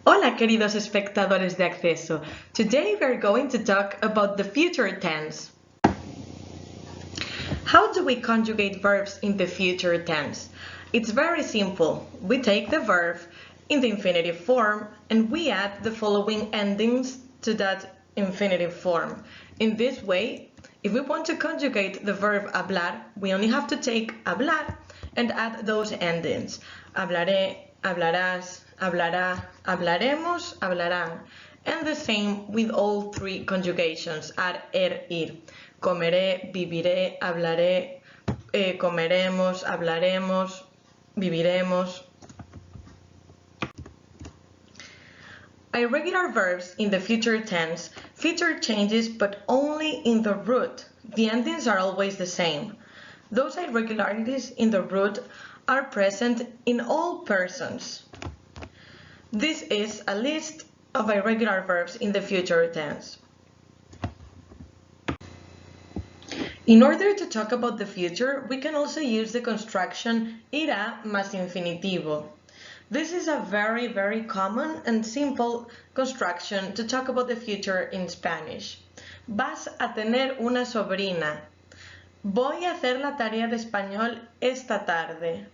Hola, queridos espectadores de acceso. Today we are going to talk about the future tense. How do we conjugate verbs in the future tense? It's very simple. We take the verb in the infinitive form and we add the following endings to that infinitive form. In this way, if we want to conjugate the verb hablar, we only have to take hablar and add those endings. Hablaré, hablarás, hablará, hablaremos, hablarán. And the same with all three conjugations, add ir. Comeré, viviré, hablaré, comeremos, hablaremos, viviremos. Irregular verbs in the future tense feature changes but only in the root. The endings are always the same. Those irregularities in the root are present in all persons. This is a list of irregular verbs in the future tense. In order to talk about the future, we can also use the construction irá más infinitivo. This is a very common and simple construction to talk about the future in Spanish. Vas a tener una sobrina. Voy a hacer la tarea de español esta tarde.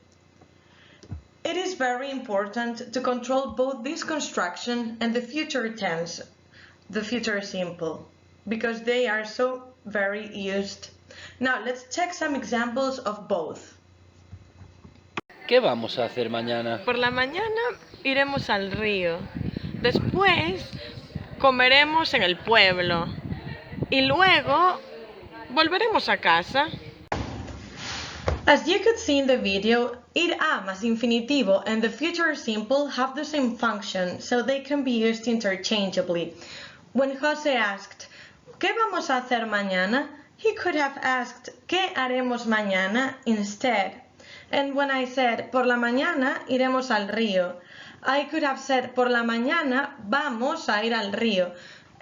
It is very important to control both this construction and the future tense, the future simple, because they are so very used. Now let's check some examples of both. ¿Qué vamos a hacer mañana? Por la mañana iremos al río. Después comeremos en el pueblo. Y luego volveremos a casa. As you could see in the video, irá más infinitivo and the future simple have the same function, so they can be used interchangeably. When Jose asked, ¿qué vamos a hacer mañana?, he could have asked, ¿qué haremos mañana?, instead. And when I said, por la mañana iremos al río, I could have said, por la mañana vamos a ir al río.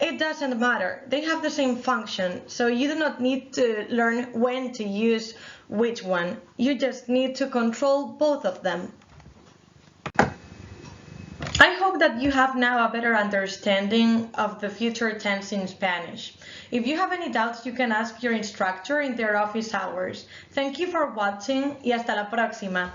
It doesn't matter. They have the same function, so you do not need to learn when to use which one. You just need to control both of them. I hope that you have now a better understanding of the future tense in Spanish. If you have any doubts, you can ask your instructor in their office hours. Thank you for watching y hasta la próxima.